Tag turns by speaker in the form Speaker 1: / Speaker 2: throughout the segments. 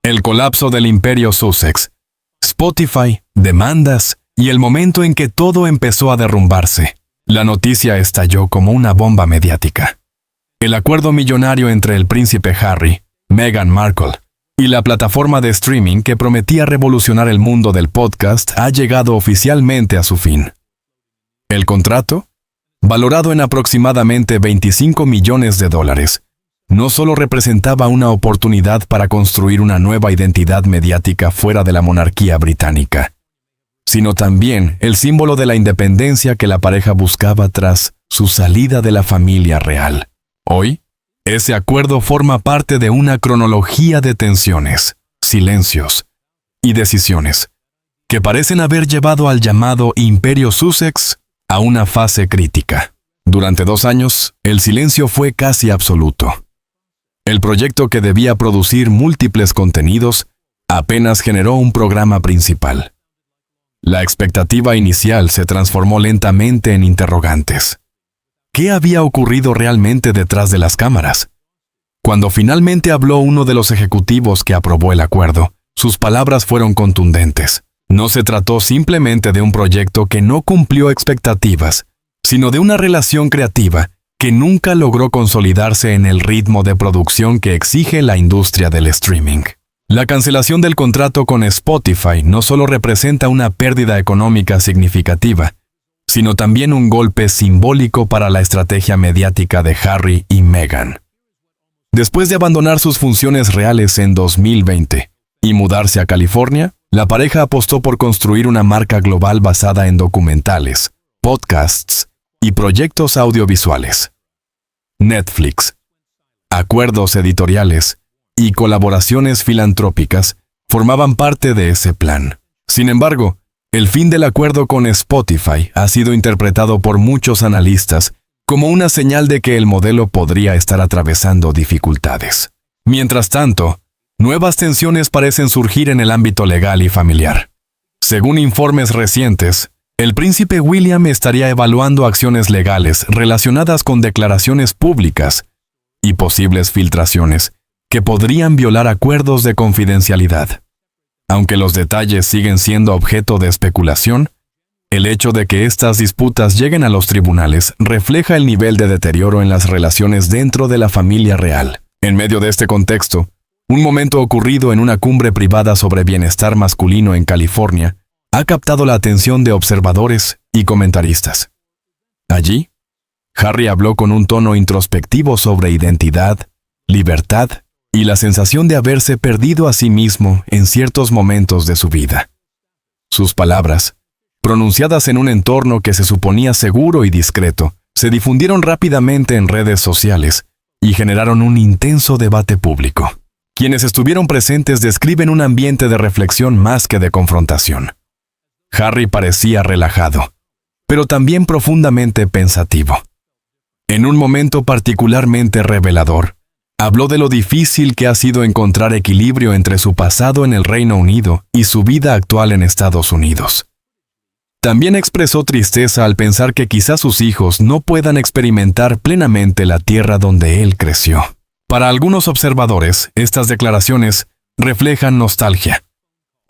Speaker 1: El colapso del imperio Sussex, Spotify, demandas y el momento en que todo empezó a derrumbarse. La noticia estalló como una bomba mediática. El acuerdo millonario entre el príncipe Harry, Meghan Markle y la plataforma de streaming que prometía revolucionar el mundo del podcast ha llegado oficialmente a su fin. El contrato, valorado en aproximadamente $25 millones, no solo representaba una oportunidad para construir una nueva identidad mediática fuera de la monarquía británica, sino también el símbolo de la independencia que la pareja buscaba tras su salida de la familia real. Hoy, ese acuerdo forma parte de una cronología de tensiones, silencios y decisiones que parecen haber llevado al llamado Imperio Sussex a una fase crítica. Durante 2 años, el silencio fue casi absoluto. El proyecto, que debía producir múltiples contenidos, apenas generó un programa principal. La expectativa inicial se transformó lentamente en interrogantes. ¿Qué había ocurrido realmente detrás de las cámaras? Cuando finalmente habló uno de los ejecutivos que aprobó el acuerdo, sus palabras fueron contundentes. No se trató simplemente de un proyecto que no cumplió expectativas, sino de una relación creativa que nunca logró consolidarse en el ritmo de producción que exige la industria del streaming. La cancelación del contrato con Spotify no solo representa una pérdida económica significativa, sino también un golpe simbólico para la estrategia mediática de Harry y Meghan. Después de abandonar sus funciones reales en 2020 y mudarse a California, la pareja apostó por construir una marca global basada en documentales, podcasts y proyectos audiovisuales. Netflix, acuerdos editoriales y colaboraciones filantrópicas formaban parte de ese plan. Sin embargo, el fin del acuerdo con Spotify ha sido interpretado por muchos analistas como una señal de que el modelo podría estar atravesando dificultades. Mientras tanto, nuevas tensiones parecen surgir en el ámbito legal y familiar. Según informes recientes, el príncipe William estaría evaluando acciones legales relacionadas con declaraciones públicas y posibles filtraciones que podrían violar acuerdos de confidencialidad. Aunque los detalles siguen siendo objeto de especulación, el hecho de que estas disputas lleguen a los tribunales refleja el nivel de deterioro en las relaciones dentro de la familia real. En medio de este contexto, un momento ocurrido en una cumbre privada sobre bienestar masculino en California ha captado la atención de observadores y comentaristas. Allí, Harry habló con un tono introspectivo sobre identidad, libertad y la sensación de haberse perdido a sí mismo en ciertos momentos de su vida. Sus palabras, pronunciadas en un entorno que se suponía seguro y discreto, se difundieron rápidamente en redes sociales y generaron un intenso debate público. Quienes estuvieron presentes describen un ambiente de reflexión más que de confrontación. Harry parecía relajado, pero también profundamente pensativo. En un momento particularmente revelador, habló de lo difícil que ha sido encontrar equilibrio entre su pasado en el Reino Unido y su vida actual en Estados Unidos. También expresó tristeza al pensar que quizás sus hijos no puedan experimentar plenamente la tierra donde él creció. Para algunos observadores, estas declaraciones reflejan nostalgia.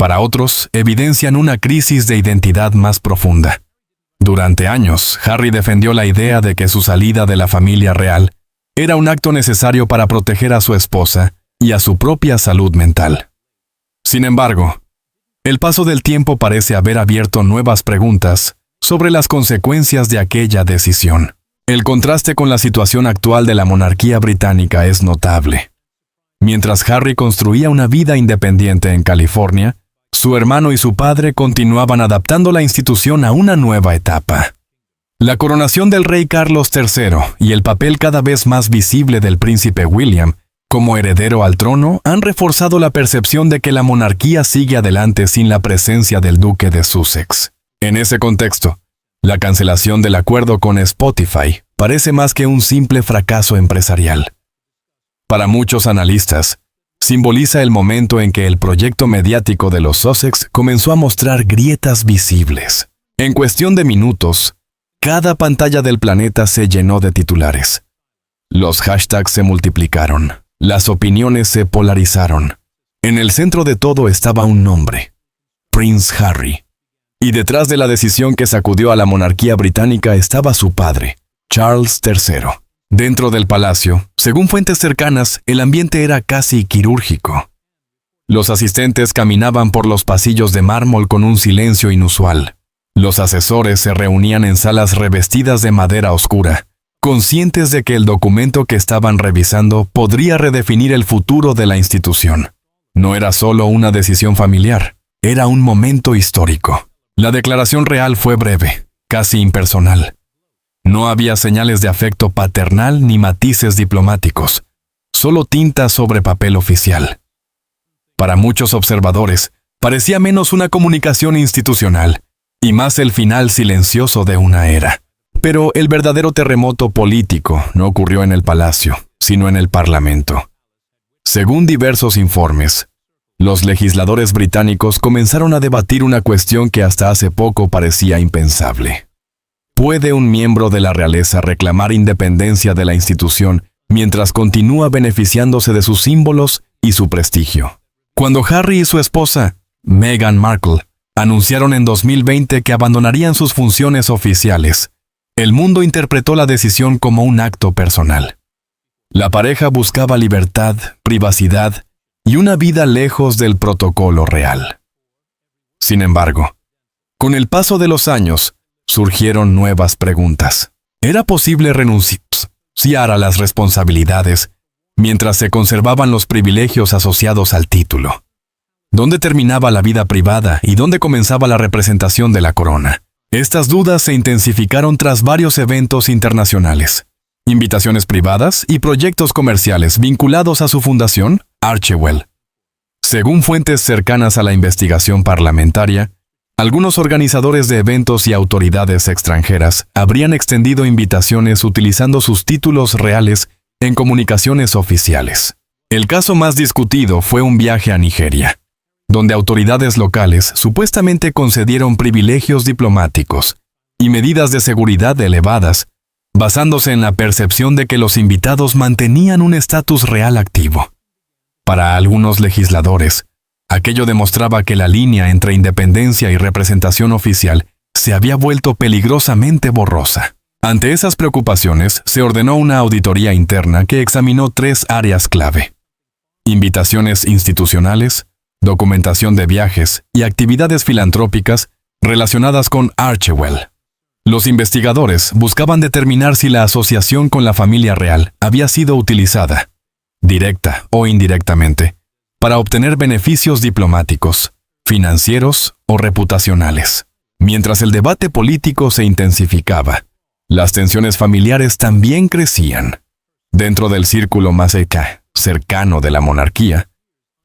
Speaker 1: Para otros, evidencian una crisis de identidad más profunda. Durante años, Harry defendió la idea de que su salida de la familia real era un acto necesario para proteger a su esposa y a su propia salud mental. Sin embargo, el paso del tiempo parece haber abierto nuevas preguntas sobre las consecuencias de aquella decisión. El contraste con la situación actual de la monarquía británica es notable. Mientras Harry construía una vida independiente en California, su hermano y su padre continuaban adaptando la institución a una nueva etapa. La coronación del rey Carlos III y el papel cada vez más visible del príncipe William como heredero al trono han reforzado la percepción de que la monarquía sigue adelante sin la presencia del duque de Sussex. En ese contexto, la cancelación del acuerdo con Spotify parece más que un simple fracaso empresarial. Para muchos analistas, simboliza el momento en que el proyecto mediático de los Sussex comenzó a mostrar grietas visibles. En cuestión de minutos, cada pantalla del planeta se llenó de titulares. Los hashtags se multiplicaron, las opiniones se polarizaron, En el centro de todo estaba un nombre: Prince Harry. Y detrás de la decisión que sacudió a la monarquía británica estaba su padre, Charles III. Dentro del palacio, según fuentes cercanas, el ambiente era casi quirúrgico. Los asistentes caminaban por los pasillos de mármol con un silencio inusual. Los asesores se reunían en salas revestidas de madera oscura, conscientes de que el documento que estaban revisando podría redefinir el futuro de la institución. No era solo una decisión familiar, era un momento histórico. La declaración real fue breve, casi impersonal. No había señales de afecto paternal ni matices diplomáticos, solo tinta sobre papel oficial. Para muchos observadores, parecía menos una comunicación institucional y más el final silencioso de una era. Pero el verdadero terremoto político no ocurrió en el palacio, sino en el Parlamento. Según diversos informes, los legisladores británicos comenzaron a debatir una cuestión que hasta hace poco parecía impensable. ¿Puede un miembro de la realeza reclamar independencia de la institución mientras continúa beneficiándose de sus símbolos y su prestigio? Cuando Harry y su esposa, Meghan Markle, anunciaron en 2020 que abandonarían sus funciones oficiales, el mundo interpretó la decisión como un acto personal. La pareja buscaba libertad, privacidad y una vida lejos del protocolo real. Sin embargo, con el paso de los años, surgieron nuevas preguntas. ¿Era posible renunciar a las responsabilidades mientras se conservaban los privilegios asociados al título? ¿Dónde terminaba la vida privada y dónde comenzaba la representación de la corona? Estas dudas se intensificaron tras varios eventos internacionales, invitaciones privadas y proyectos comerciales vinculados a su fundación, Archewell. Según fuentes cercanas a la investigación parlamentaria, algunos organizadores de eventos y autoridades extranjeras habrían extendido invitaciones utilizando sus títulos reales en comunicaciones oficiales. El caso más discutido fue un viaje a Nigeria, donde autoridades locales supuestamente concedieron privilegios diplomáticos y medidas de seguridad elevadas, basándose en la percepción de que los invitados mantenían un estatus real activo. Para algunos legisladores, aquello demostraba que la línea entre independencia y representación oficial se había vuelto peligrosamente borrosa. Ante esas preocupaciones, se ordenó una auditoría interna que examinó 3 áreas clave: invitaciones institucionales, documentación de viajes y actividades filantrópicas relacionadas con Archewell. Los investigadores buscaban determinar si la asociación con la familia real había sido utilizada, directa o indirectamente, para obtener beneficios diplomáticos, financieros o reputacionales. Mientras el debate político se intensificaba, las tensiones familiares también crecían. Dentro del círculo más cercano de la monarquía,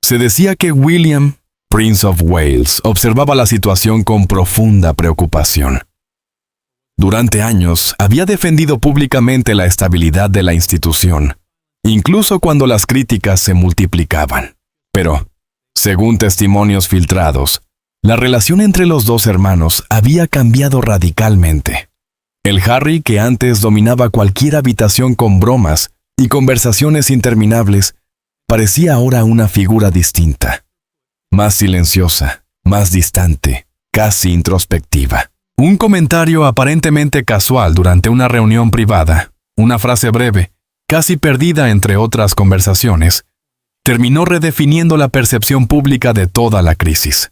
Speaker 1: se decía que William, Prince of Wales, observaba la situación con profunda preocupación. Durante años había defendido públicamente la estabilidad de la institución, incluso cuando las críticas se multiplicaban. Pero, según testimonios filtrados, la relación entre los dos hermanos había cambiado radicalmente. El Harry, que antes dominaba cualquier habitación con bromas y conversaciones interminables, parecía ahora una figura distinta, más silenciosa, más distante, casi introspectiva. Un comentario aparentemente casual durante una reunión privada, una frase breve, casi perdida entre otras conversaciones, terminó redefiniendo la percepción pública de toda la crisis.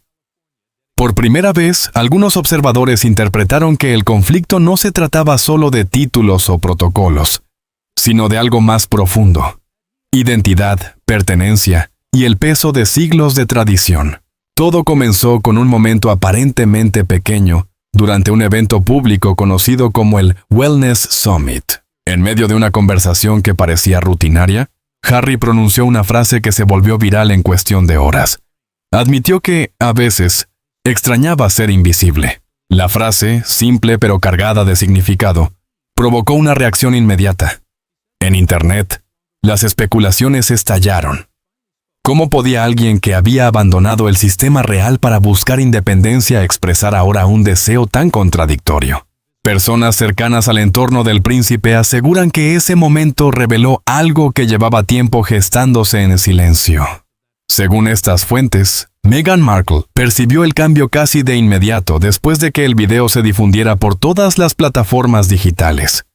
Speaker 1: Por primera vez, algunos observadores interpretaron que el conflicto no se trataba solo de títulos o protocolos, sino de algo más profundo: identidad, pertenencia y el peso de siglos de tradición. Todo comenzó con un momento aparentemente pequeño durante un evento público conocido como el Wellness Summit. En medio de una conversación que parecía rutinaria, Harry pronunció una frase que se volvió viral en cuestión de horas. Admitió que, a veces, extrañaba ser invisible. La frase, simple pero cargada de significado, provocó una reacción inmediata. En Internet, las especulaciones estallaron. ¿Cómo podía alguien que había abandonado el sistema real para buscar independencia expresar ahora un deseo tan contradictorio? Personas cercanas al entorno del príncipe aseguran que ese momento reveló algo que llevaba tiempo gestándose en el silencio. Según estas fuentes, Meghan Markle percibió el cambio casi de inmediato después de que el video se difundiera por todas las plataformas digitales.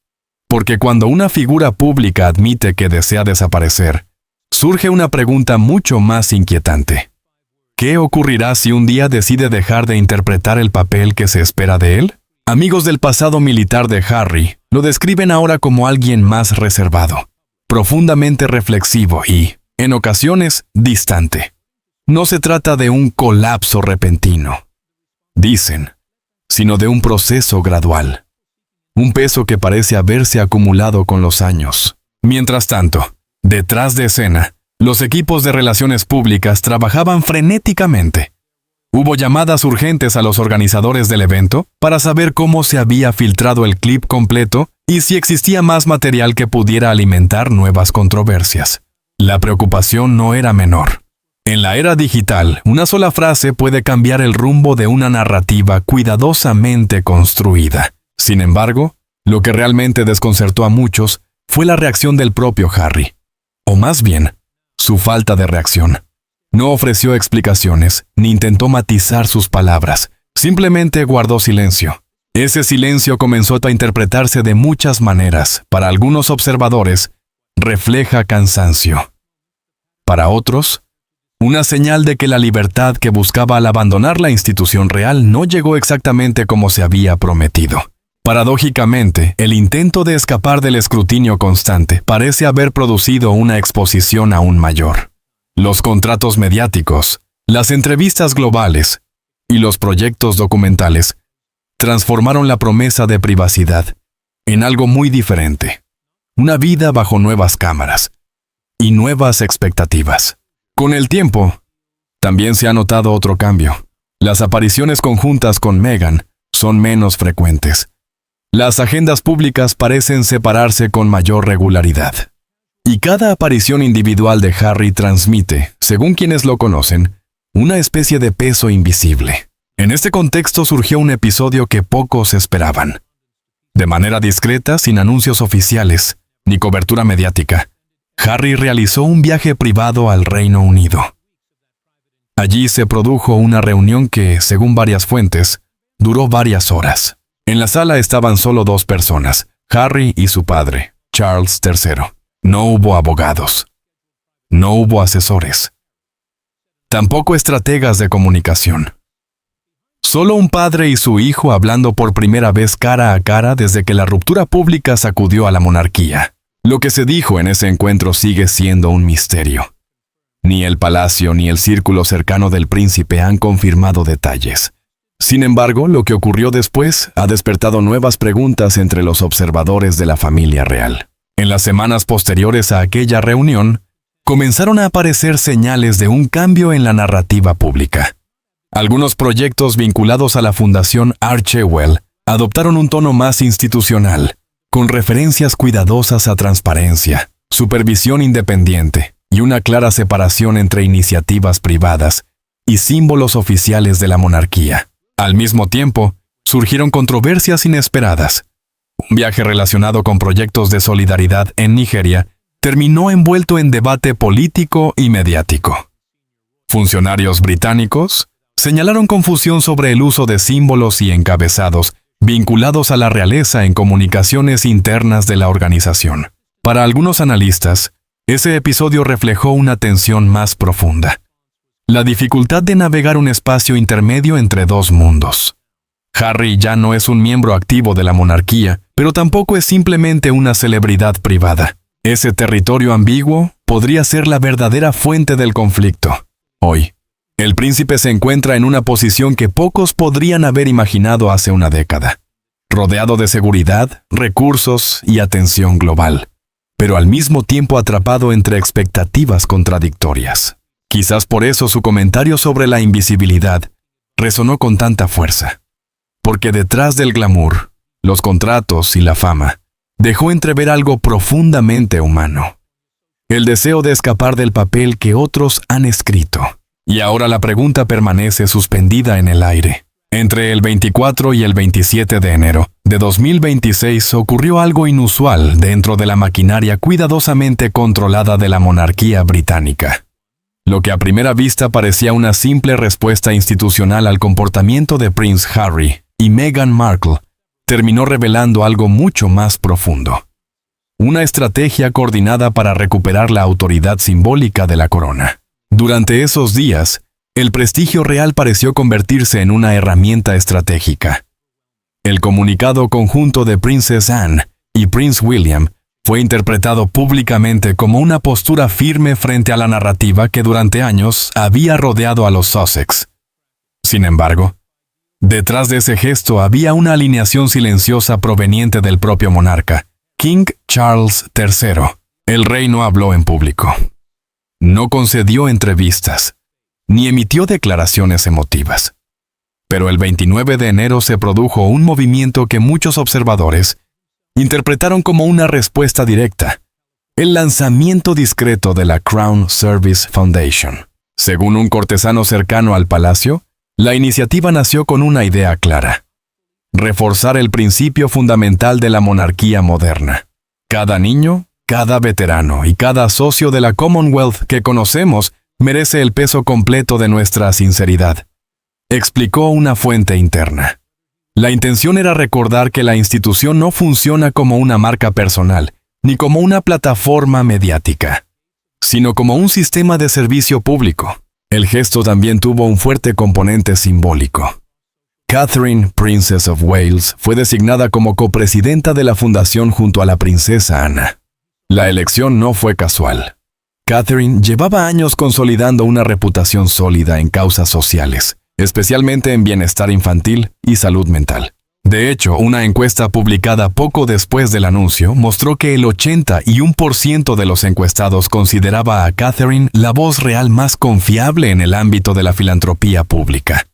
Speaker 1: Porque cuando una figura pública admite que desea desaparecer, surge una pregunta mucho más inquietante. ¿Qué ocurrirá si un día decide dejar de interpretar el papel que se espera de él? Amigos del pasado militar de Harry lo describen ahora como alguien más reservado, profundamente reflexivo y, en ocasiones, distante. No se trata de un colapso repentino, dicen, sino de un proceso gradual. Un peso que parece haberse acumulado con los años. Mientras tanto, detrás de escena, los equipos de relaciones públicas trabajaban frenéticamente. Hubo llamadas urgentes a los organizadores del evento para saber cómo se había filtrado el clip completo y si existía más material que pudiera alimentar nuevas controversias. La preocupación no era menor. En la era digital, una sola frase puede cambiar el rumbo de una narrativa cuidadosamente construida. Sin embargo, lo que realmente desconcertó a muchos fue la reacción del propio Harry. O más bien, su falta de reacción. No ofreció explicaciones, ni intentó matizar sus palabras. Simplemente guardó silencio. Ese silencio comenzó a interpretarse de muchas maneras. Para algunos observadores, refleja cansancio. Para otros, una señal de que la libertad que buscaba al abandonar la institución real no llegó exactamente como se había prometido. Paradójicamente, el intento de escapar del escrutinio constante parece haber producido una exposición aún mayor. Los contratos mediáticos, las entrevistas globales y los proyectos documentales transformaron la promesa de privacidad en algo muy diferente. Una vida bajo nuevas cámaras y nuevas expectativas. Con el tiempo, también se ha notado otro cambio. Las apariciones conjuntas con Meghan son menos frecuentes. Las agendas públicas parecen separarse con mayor regularidad. Y cada aparición individual de Harry transmite, según quienes lo conocen, una especie de peso invisible. En este contexto surgió un episodio que pocos esperaban. De manera discreta, sin anuncios oficiales ni cobertura mediática, Harry realizó un viaje privado al Reino Unido. Allí se produjo una reunión que, según varias fuentes, duró varias horas. En la sala estaban solo dos personas, Harry y su padre, Charles III. No hubo abogados. No hubo asesores. Tampoco estrategas de comunicación. Solo un padre y su hijo hablando por primera vez cara a cara desde que la ruptura pública sacudió a la monarquía. Lo que se dijo en ese encuentro sigue siendo un misterio. Ni el palacio ni el círculo cercano del príncipe han confirmado detalles. Sin embargo, lo que ocurrió después ha despertado nuevas preguntas entre los observadores de la familia real. En las semanas posteriores a aquella reunión, comenzaron a aparecer señales de un cambio en la narrativa pública. Algunos proyectos vinculados a la Fundación Archewell adoptaron un tono más institucional, con referencias cuidadosas a transparencia, supervisión independiente y una clara separación entre iniciativas privadas y símbolos oficiales de la monarquía. Al mismo tiempo, surgieron controversias inesperadas. Un viaje relacionado con proyectos de solidaridad en Nigeria terminó envuelto en debate político y mediático. Funcionarios británicos señalaron confusión sobre el uso de símbolos y encabezados vinculados a la realeza en comunicaciones internas de la organización. Para algunos analistas, ese episodio reflejó una tensión más profunda. La dificultad de navegar un espacio intermedio entre dos mundos. Harry ya no es un miembro activo de la monarquía, pero tampoco es simplemente una celebridad privada. Ese territorio ambiguo podría ser la verdadera fuente del conflicto. Hoy, el príncipe se encuentra en una posición que pocos podrían haber imaginado hace una década, rodeado de seguridad, recursos y atención global, pero al mismo tiempo atrapado entre expectativas contradictorias. Quizás por eso su comentario sobre la invisibilidad resonó con tanta fuerza, porque detrás del glamour, los contratos y la fama, dejó entrever algo profundamente humano. El deseo de escapar del papel que otros han escrito. Y ahora la pregunta permanece suspendida en el aire. Entre el 24 y el 27 de enero de 2026 ocurrió algo inusual dentro de la maquinaria cuidadosamente controlada de la monarquía británica. Lo que a primera vista parecía una simple respuesta institucional al comportamiento de Prince Harry y Meghan Markle, terminó revelando algo mucho más profundo. Una estrategia coordinada para recuperar la autoridad simbólica de la corona. Durante esos días, el prestigio real pareció convertirse en una herramienta estratégica. El comunicado conjunto de Princess Anne y Prince William fue interpretado públicamente como una postura firme frente a la narrativa que durante años había rodeado a los Sussex. Sin embargo, detrás de ese gesto había una alineación silenciosa proveniente del propio monarca, King Charles III. El rey no habló en público. No concedió entrevistas, ni emitió declaraciones emotivas. Pero el 29 de enero se produjo un movimiento que muchos observadores interpretaron como una respuesta directa: el lanzamiento discreto de la Crown Service Foundation. Según un cortesano cercano al palacio, la iniciativa nació con una idea clara: reforzar el principio fundamental de la monarquía moderna. Cada niño, cada veterano y cada socio de la Commonwealth que conocemos merece el peso completo de nuestra sinceridad, explicó una fuente interna. La intención era recordar que la institución no funciona como una marca personal, ni como una plataforma mediática, sino como un sistema de servicio público. El gesto también tuvo un fuerte componente simbólico. Catherine, Princess of Wales, fue designada como copresidenta de la fundación junto a la princesa Ana. La elección no fue casual. Catherine llevaba años consolidando una reputación sólida en causas sociales, especialmente en bienestar infantil y salud mental. De hecho, una encuesta publicada poco después del anuncio mostró que el 81% de los encuestados consideraba a Catherine la voz real más confiable en el ámbito de la filantropía pública.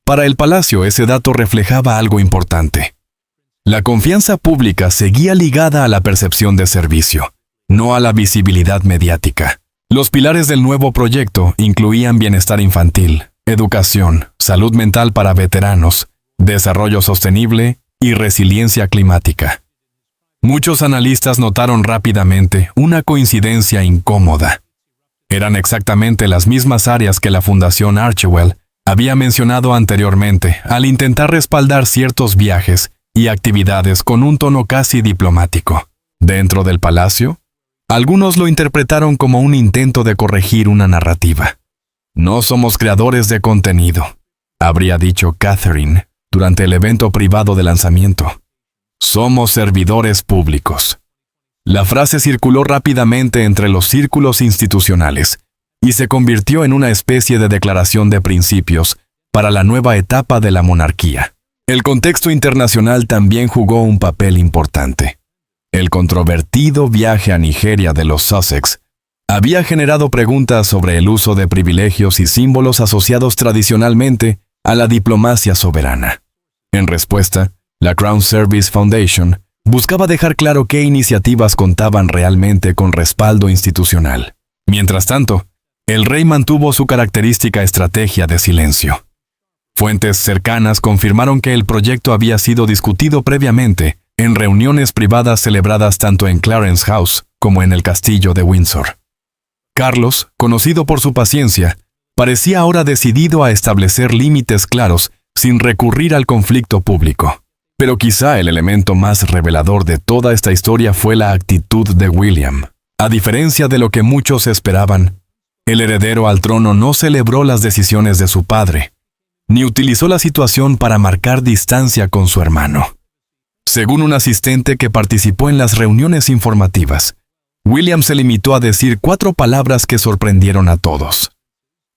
Speaker 1: Para el palacio, ese dato reflejaba algo importante. La confianza pública seguía ligada a la percepción de servicio, no a la visibilidad mediática. Los pilares del nuevo proyecto incluían bienestar infantil, educación, salud mental para veteranos, desarrollo sostenible y resiliencia climática. Muchos analistas notaron rápidamente una coincidencia incómoda. Eran exactamente las mismas áreas que la Fundación Archewell había mencionado anteriormente al intentar respaldar ciertos viajes y actividades con un tono casi diplomático. Dentro del palacio, algunos lo interpretaron como un intento de corregir una narrativa. No somos creadores de contenido, habría dicho Catherine durante el evento privado de lanzamiento. Somos servidores públicos. La frase circuló rápidamente entre los círculos institucionales y se convirtió en una especie de declaración de principios para la nueva etapa de la monarquía. El contexto internacional también jugó un papel importante. El controvertido viaje a Nigeria de los Sussex había generado preguntas sobre el uso de privilegios y símbolos asociados tradicionalmente a la diplomacia soberana. En respuesta, la Crown Service Foundation buscaba dejar claro qué iniciativas contaban realmente con respaldo institucional. Mientras tanto, el rey mantuvo su característica estrategia de silencio. Fuentes cercanas confirmaron que el proyecto había sido discutido previamente en reuniones privadas celebradas tanto en Clarence House como en el castillo de Windsor. Carlos, conocido por su paciencia, parecía ahora decidido a establecer límites claros sin recurrir al conflicto público. Pero quizá el elemento más revelador de toda esta historia fue la actitud de William. A diferencia de lo que muchos esperaban, el heredero al trono no celebró las decisiones de su padre, ni utilizó la situación para marcar distancia con su hermano. Según un asistente que participó en las reuniones informativas, William se limitó a decir 4 palabras que sorprendieron a todos.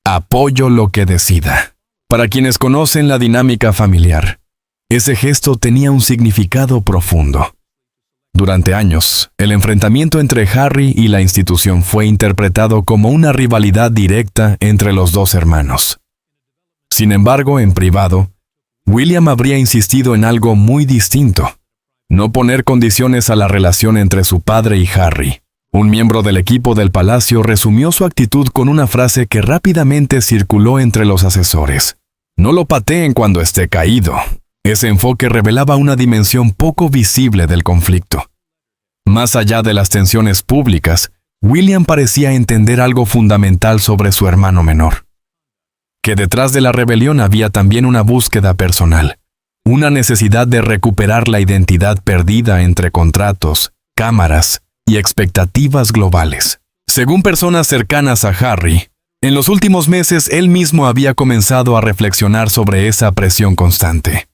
Speaker 1: Apoyo lo que decida. Para quienes conocen la dinámica familiar, ese gesto tenía un significado profundo. Durante años, el enfrentamiento entre Harry y la institución fue interpretado como una rivalidad directa entre los dos hermanos. Sin embargo, en privado, William habría insistido en algo muy distinto: no poner condiciones a la relación entre su padre y Harry. Un miembro del equipo del palacio resumió su actitud con una frase que rápidamente circuló entre los asesores: no lo pateen cuando esté caído. Ese enfoque revelaba una dimensión poco visible del conflicto. Más allá de las tensiones públicas, William parecía entender algo fundamental sobre su hermano menor. Que detrás de la rebelión había también una búsqueda personal, una necesidad de recuperar la identidad perdida entre contratos, cámaras y expectativas globales. Según personas cercanas a Harry, en los últimos meses él mismo había comenzado a reflexionar sobre esa presión constante.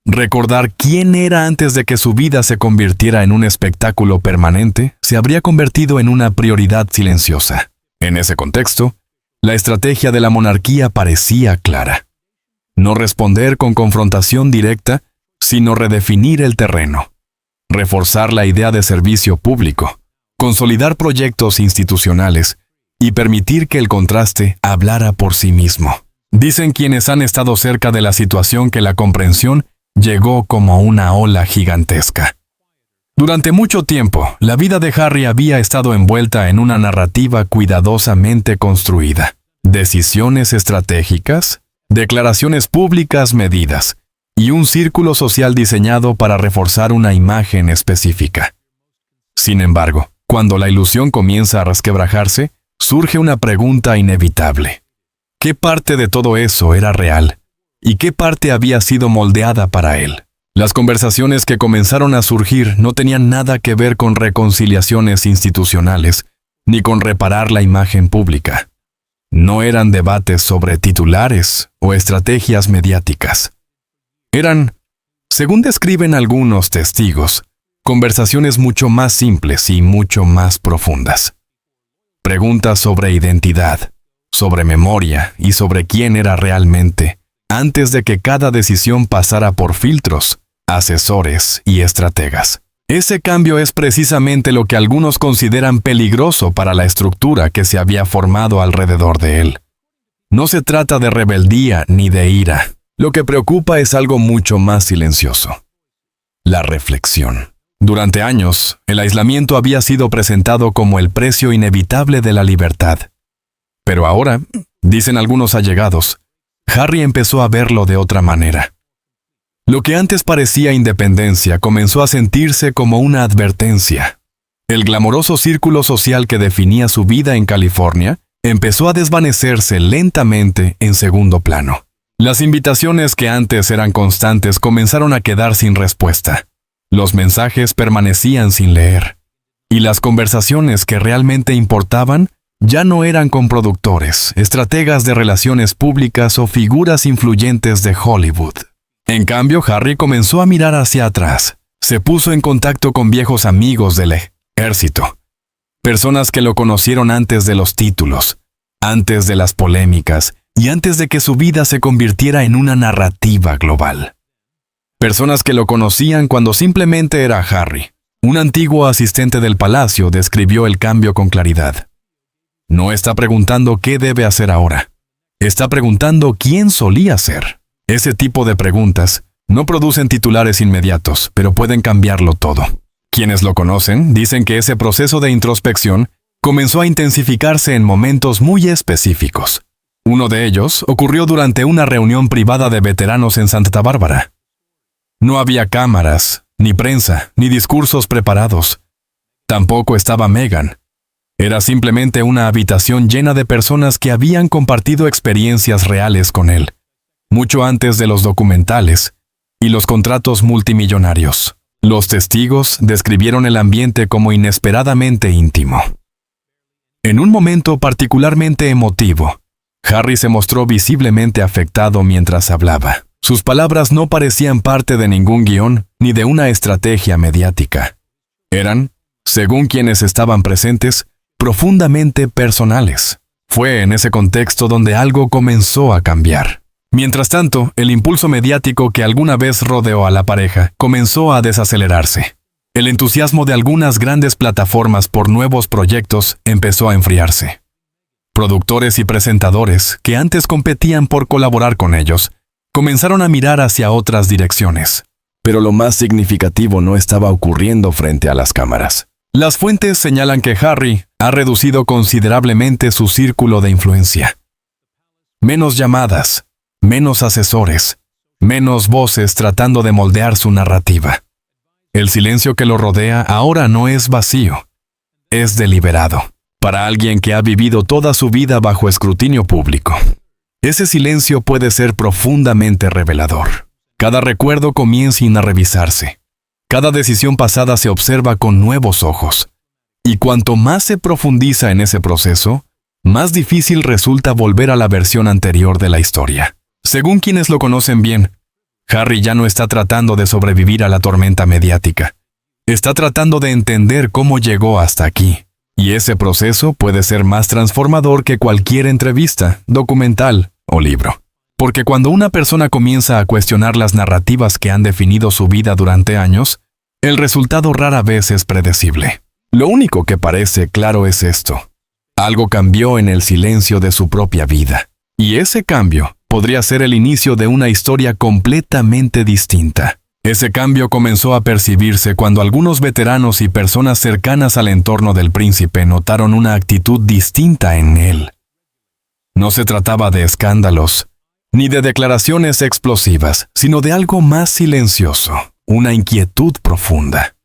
Speaker 1: Recordar quién era antes de que su vida se convirtiera en un espectáculo permanente se habría convertido en una prioridad silenciosa. En ese contexto, la estrategia de la monarquía parecía clara. No responder con confrontación directa, sino redefinir el terreno. Reforzar la idea de servicio público, consolidar proyectos institucionales y permitir que el contraste hablara por sí mismo. Dicen quienes han estado cerca de la situación que la comprensión llegó como una ola gigantesca. Durante mucho tiempo, la vida de Harry había estado envuelta en una narrativa cuidadosamente construida. Decisiones estratégicas, declaraciones públicas medidas, y un círculo social diseñado para reforzar una imagen específica. Sin embargo, cuando la ilusión comienza a resquebrajarse, surge una pregunta inevitable. ¿Qué parte de todo eso era real? ¿Y qué parte había sido moldeada para él? Las conversaciones que comenzaron a surgir no tenían nada que ver con reconciliaciones institucionales, ni con reparar la imagen pública. No eran debates sobre titulares o estrategias mediáticas. Eran, según describen algunos testigos, conversaciones mucho más simples y mucho más profundas. Preguntas sobre identidad, sobre memoria y sobre quién era realmente, antes de que cada decisión pasara por filtros, asesores y estrategas. Ese cambio es precisamente lo que algunos consideran peligroso para la estructura que se había formado alrededor de él. No se trata de rebeldía ni de ira. Lo que preocupa es algo mucho más silencioso: la reflexión. Durante años, el aislamiento había sido presentado como el precio inevitable de la libertad. Pero ahora, dicen algunos allegados, Harry empezó a verlo de otra manera. Lo que antes parecía independencia comenzó a sentirse como una advertencia. El glamoroso círculo social que definía su vida en California empezó a desvanecerse lentamente en segundo plano. Las invitaciones que antes eran constantes comenzaron a quedar sin respuesta. Los mensajes permanecían sin leer. Y las conversaciones que realmente importaban ya no eran con productores, estrategas de relaciones públicas o figuras influyentes de Hollywood. En cambio, Harry comenzó a mirar hacia atrás. Se puso en contacto con viejos amigos del ejército. Personas que lo conocieron antes de los títulos, antes de las polémicas y antes de que su vida se convirtiera en una narrativa global. Personas que lo conocían cuando simplemente era Harry. Un antiguo asistente del palacio describió el cambio con claridad. No está preguntando qué debe hacer ahora. Está preguntando quién solía ser. Ese tipo de preguntas no producen titulares inmediatos, pero pueden cambiarlo todo. Quienes lo conocen dicen que ese proceso de introspección comenzó a intensificarse en momentos muy específicos. Uno de ellos ocurrió durante una reunión privada de veteranos en Santa Bárbara. No había cámaras, ni prensa, ni discursos preparados. Tampoco estaba Meghan. Era simplemente una habitación llena de personas que habían compartido experiencias reales con él, mucho antes de los documentales y los contratos multimillonarios. Los testigos describieron el ambiente como inesperadamente íntimo. En un momento particularmente emotivo, Harry se mostró visiblemente afectado mientras hablaba. Sus palabras no parecían parte de ningún guión ni de una estrategia mediática. Eran, según quienes estaban presentes, profundamente personales. Fue en ese contexto donde algo comenzó a cambiar. Mientras tanto, el impulso mediático que alguna vez rodeó a la pareja comenzó a desacelerarse. El entusiasmo de algunas grandes plataformas por nuevos proyectos empezó a enfriarse. Productores y presentadores, que antes competían por colaborar con ellos, comenzaron a mirar hacia otras direcciones. Pero lo más significativo no estaba ocurriendo frente a las cámaras. Las fuentes señalan que Harry ha reducido considerablemente su círculo de influencia. Menos llamadas, menos asesores, menos voces tratando de moldear su narrativa. El silencio que lo rodea ahora no es vacío. es deliberado, para alguien que ha vivido toda su vida bajo escrutinio público. Ese silencio puede ser profundamente revelador. Cada recuerdo comienza a revisarse. Cada decisión pasada se observa con nuevos ojos. Y cuanto más se profundiza en ese proceso, más difícil resulta volver a la versión anterior de la historia. Según quienes lo conocen bien, Harry ya no está tratando de sobrevivir a la tormenta mediática. Está tratando de entender cómo llegó hasta aquí. Y ese proceso puede ser más transformador que cualquier entrevista, documental o libro. Porque cuando una persona comienza a cuestionar las narrativas que han definido su vida durante años, el resultado rara vez es predecible. Lo único que parece claro es esto. Algo cambió en el silencio de su propia vida. Y ese cambio podría ser el inicio de una historia completamente distinta. Ese cambio comenzó a percibirse cuando algunos veteranos y personas cercanas al entorno del príncipe notaron una actitud distinta en él. No se trataba de escándalos, ni de declaraciones explosivas, sino de algo más silencioso, una inquietud profunda.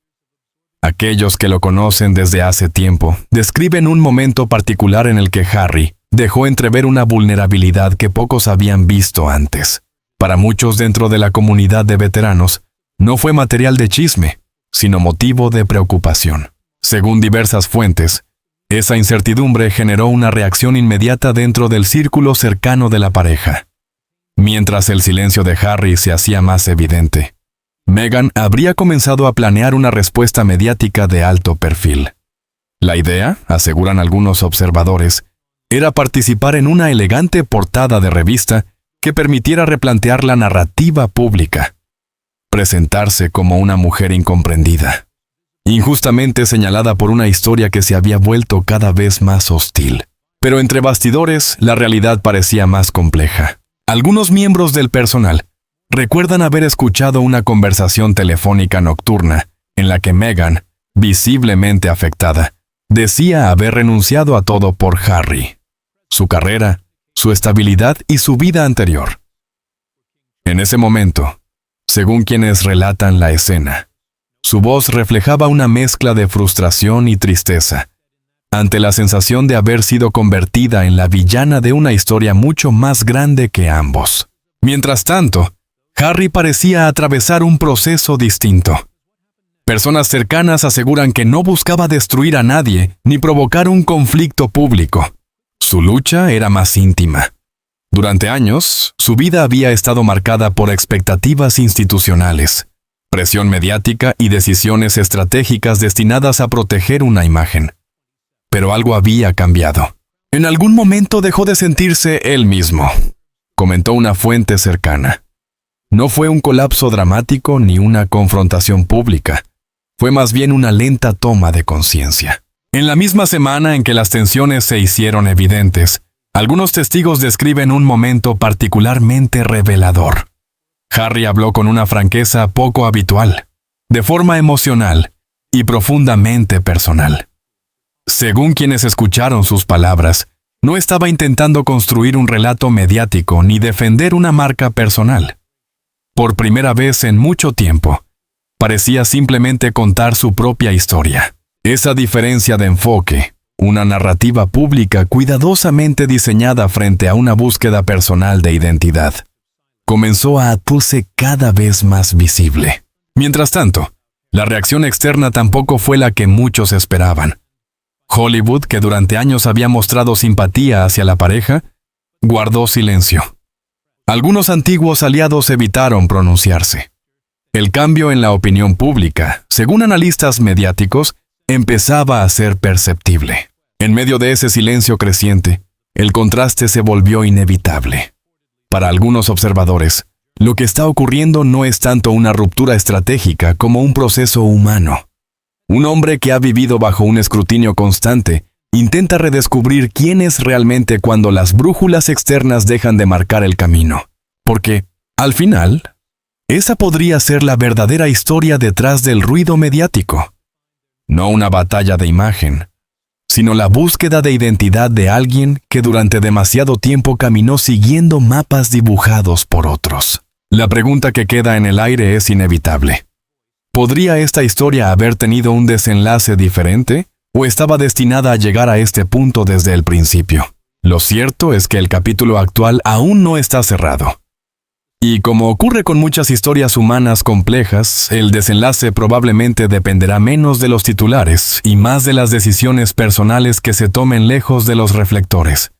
Speaker 1: Aquellos que lo conocen desde hace tiempo describen un momento particular en el que Harry dejó entrever una vulnerabilidad que pocos habían visto antes. Para muchos dentro de la comunidad de veteranos, no fue material de chisme, sino motivo de preocupación. Según diversas fuentes, esa incertidumbre generó una reacción inmediata dentro del círculo cercano de la pareja. Mientras el silencio de Harry se hacía más evidente, Meghan habría comenzado a planear una respuesta mediática de alto perfil. La idea, aseguran algunos observadores, era participar en una elegante portada de revista que permitiera replantear la narrativa pública. Presentarse como una mujer incomprendida, injustamente señalada por una historia que se había vuelto cada vez más hostil. Pero entre bastidores, la realidad parecía más compleja. Algunos miembros del personal recuerdan haber escuchado una conversación telefónica nocturna en la que Meghan, visiblemente afectada, decía haber renunciado a todo por Harry, su carrera, su estabilidad y su vida anterior. En ese momento, según quienes relatan la escena, su voz reflejaba una mezcla de frustración y tristeza, ante la sensación de haber sido convertida en la villana de una historia mucho más grande que ambos. Mientras tanto, Harry parecía atravesar un proceso distinto. Personas cercanas aseguran que no buscaba destruir a nadie ni provocar un conflicto público. Su lucha era más íntima. Durante años, su vida había estado marcada por expectativas institucionales, presión mediática y decisiones estratégicas destinadas a proteger una imagen. Pero algo había cambiado. En algún momento dejó de sentirse él mismo, comentó una fuente cercana. No fue un colapso dramático ni una confrontación pública. Fue más bien una lenta toma de conciencia. En la misma semana en que las tensiones se hicieron evidentes, algunos testigos describen un momento particularmente revelador. Harry habló con una franqueza poco habitual, de forma emocional y profundamente personal. Según quienes escucharon sus palabras, no estaba intentando construir un relato mediático ni defender una marca personal. Por primera vez en mucho tiempo, parecía simplemente contar su propia historia. Esa diferencia de enfoque, una narrativa pública cuidadosamente diseñada frente a una búsqueda personal de identidad, comenzó a hacerse cada vez más visible. Mientras tanto, la reacción externa tampoco fue la que muchos esperaban. Hollywood, que durante años había mostrado simpatía hacia la pareja, guardó silencio. Algunos antiguos aliados evitaron pronunciarse. El cambio en la opinión pública, según analistas mediáticos, empezaba a ser perceptible. En medio de ese silencio creciente, el contraste se volvió inevitable. Para algunos observadores, lo que está ocurriendo no es tanto una ruptura estratégica como un proceso humano. Un hombre que ha vivido bajo un escrutinio constante intenta redescubrir quién es realmente cuando las brújulas externas dejan de marcar el camino. Porque, al final, esa podría ser la verdadera historia detrás del ruido mediático. No una batalla de imagen, sino la búsqueda de identidad de alguien que durante demasiado tiempo caminó siguiendo mapas dibujados por otros. La pregunta que queda en el aire es inevitable. ¿Podría esta historia haber tenido un desenlace diferente ¿O estaba destinada a llegar a este punto desde el principio? Lo cierto es que el capítulo actual aún no está cerrado. Y como ocurre con muchas historias humanas complejas, el desenlace probablemente dependerá menos de los titulares y más de las decisiones personales que se tomen lejos de los reflectores.